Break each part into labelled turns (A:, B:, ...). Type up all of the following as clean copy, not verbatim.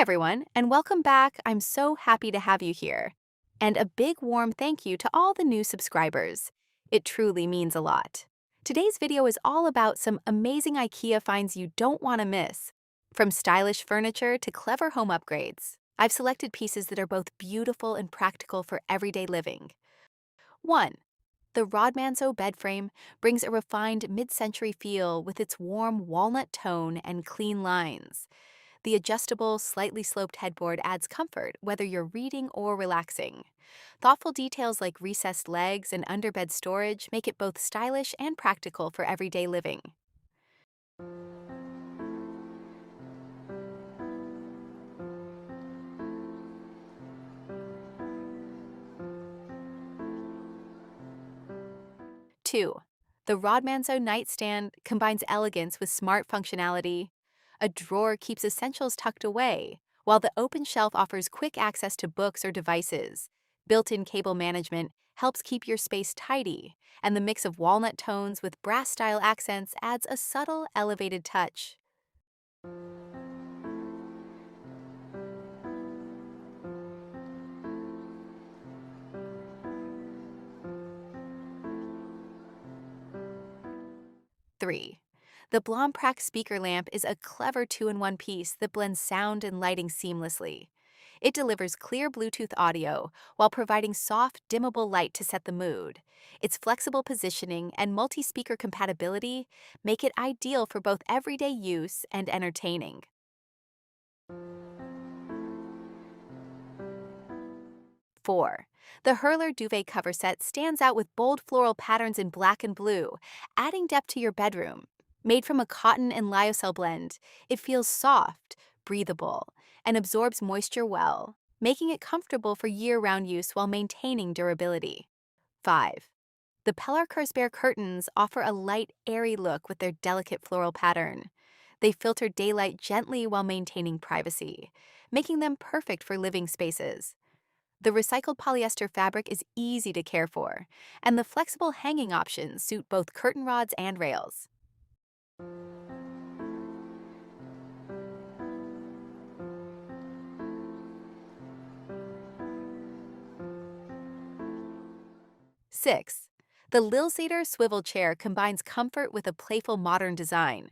A: everyone, and welcome back. I'm so happy to have you here. And a big warm thank you to all the new subscribers. It truly means a lot. Today's video is all about some amazing IKEA finds you don't want to miss. From stylish furniture to clever home upgrades, I've selected pieces that are both beautiful and practical for everyday living. 1. The RÅDMANSÖ Bed Frame brings a refined mid-century feel with its warm walnut tone and clean lines. The adjustable, slightly sloped headboard adds comfort whether you're reading or relaxing. Thoughtful details like recessed legs and underbed storage make it both stylish and practical for everyday living. 2. The Rodmanso Nightstand combines elegance with smart functionality. A drawer keeps essentials tucked away, while the open shelf offers quick access to books or devices. Built-in cable management helps keep your space tidy, and the mix of walnut tones with brass-style accents adds a subtle, elevated touch. 3. The Blomprakt speaker lamp is a clever two-in-one piece that blends sound and lighting seamlessly. It delivers clear Bluetooth audio while providing soft, dimmable light to set the mood. Its flexible positioning and multi-speaker compatibility make it ideal for both everyday use and entertaining. 4. The Hurler duvet cover set stands out with bold floral patterns in black and blue, adding depth to your bedroom. Made from a cotton and lyocell blend, it feels soft, breathable, and absorbs moisture well, making it comfortable for year-round use while maintaining durability. 5. The Pellar Kursbear Curtains offer a light, airy look with their delicate floral pattern. They filter daylight gently while maintaining privacy, making them perfect for living spaces. The recycled polyester fabric is easy to care for, and the flexible hanging options suit both curtain rods and rails. 6. The LILLESÄTER swivel chair combines comfort with a playful modern design.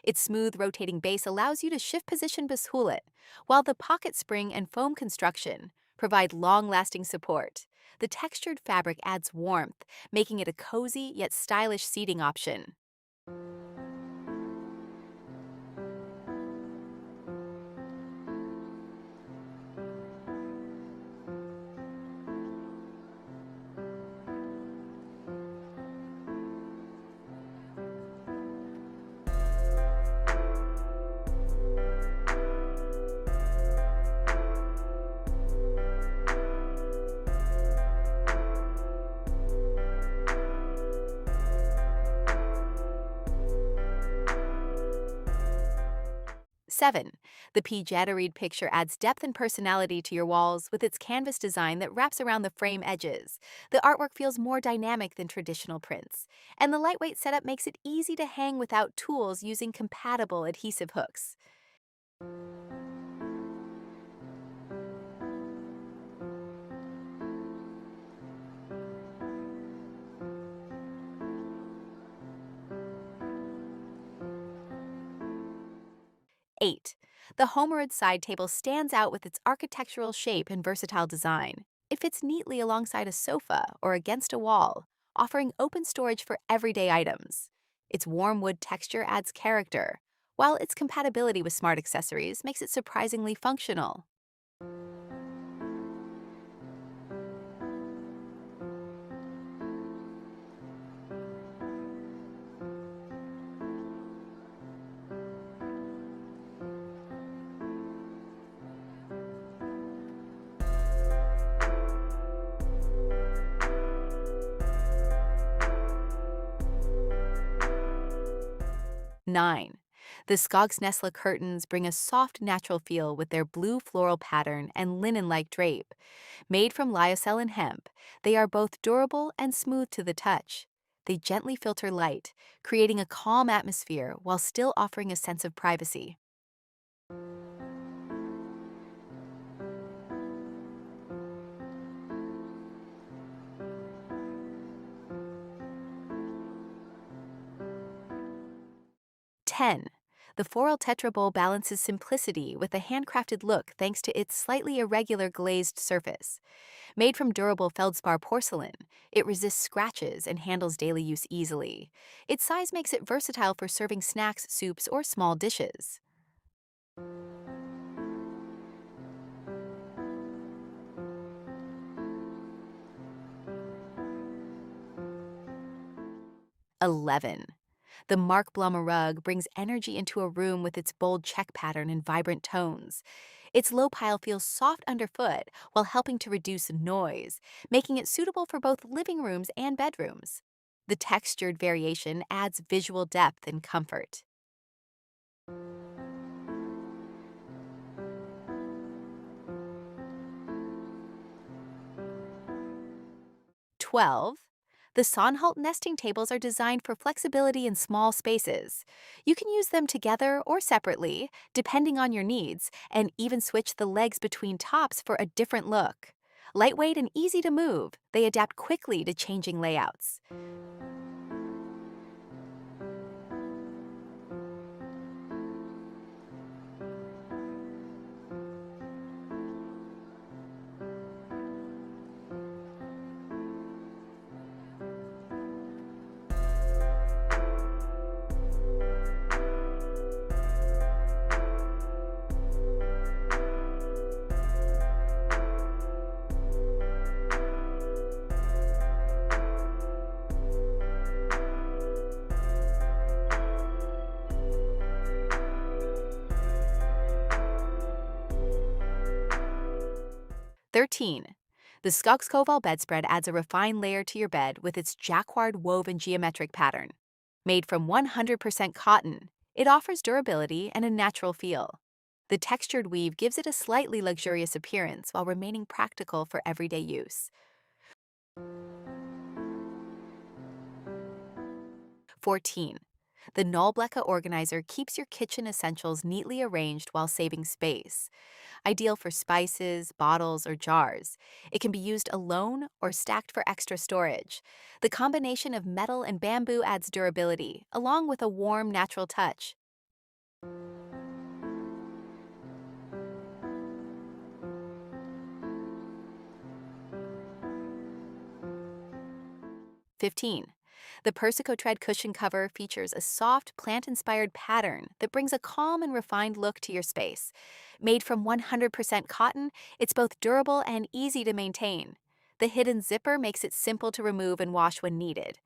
A: Its smooth rotating base allows you to shift position beshulet, while the pocket spring and foam construction provide long-lasting support. The textured fabric adds warmth, making it a cozy yet stylish seating option. 7. The Jereed picture adds depth and personality to your walls with its canvas design that wraps around the frame edges. The artwork feels more dynamic than traditional prints, and the lightweight setup makes it easy to hang without tools using compatible adhesive hooks. 8. The Homerid side table stands out with its architectural shape and versatile design. It fits neatly alongside a sofa or against a wall, offering open storage for everyday items. Its warm wood texture adds character, while its compatibility with smart accessories makes it surprisingly functional. 9. The Scogs Nestla curtains bring a soft, natural feel with their blue floral pattern and linen-like drape. Made from lyocell and hemp, they are both durable and smooth to the touch. They gently filter light, creating a calm atmosphere while still offering a sense of privacy. 10. The Floral Tetra bowl balances simplicity with a handcrafted look thanks to its slightly irregular glazed surface. Made from durable feldspar porcelain, it resists scratches and handles daily use easily. Its size makes it versatile for serving snacks, soups, or small dishes. 11. The Mark Blommer rug brings energy into a room with its bold check pattern and vibrant tones. Its low pile feels soft underfoot while helping to reduce noise, making it suitable for both living rooms and bedrooms. The textured variation adds visual depth and comfort. 12. The Halt nesting tables are designed for flexibility in small spaces. You can use them together or separately, depending on your needs, and even switch the legs between tops for a different look. Lightweight and easy to move, they adapt quickly to changing layouts. 13. The Scox Cobalt bedspread adds a refined layer to your bed with its jacquard woven geometric pattern. Made from 100% cotton, it offers durability and a natural feel. The textured weave gives it a slightly luxurious appearance while remaining practical for everyday use. 14. The Nollea organizer keeps your kitchen essentials neatly arranged while saving space. Ideal for spices, bottles, or jars. It can be used alone or stacked for extra storage. The combination of metal and bamboo adds durability, along with a warm, natural touch. 15. The Persico Tread cushion cover features a soft, plant-inspired pattern that brings a calm and refined look to your space. Made from 100% cotton, it's both durable and easy to maintain. The hidden zipper makes it simple to remove and wash when needed.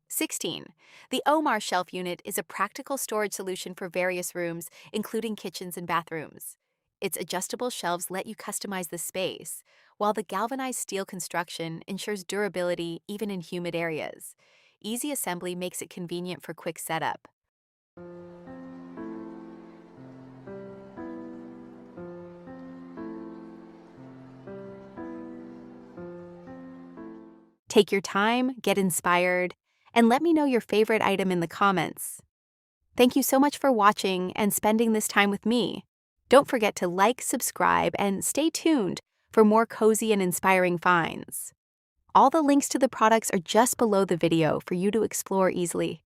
A: 16. The Omar shelf unit is a practical storage solution for various rooms, including kitchens and bathrooms. Its adjustable shelves let you customize the space, while the galvanized steel construction ensures durability even in humid areas. Easy assembly makes it convenient for quick setup. Take your time, get inspired, and let me know your favorite item in the comments. Thank you so much for watching and spending this time with me. Don't forget to like, subscribe, and stay tuned for more cozy and inspiring finds. All the links to the products are just below the video for you to explore easily.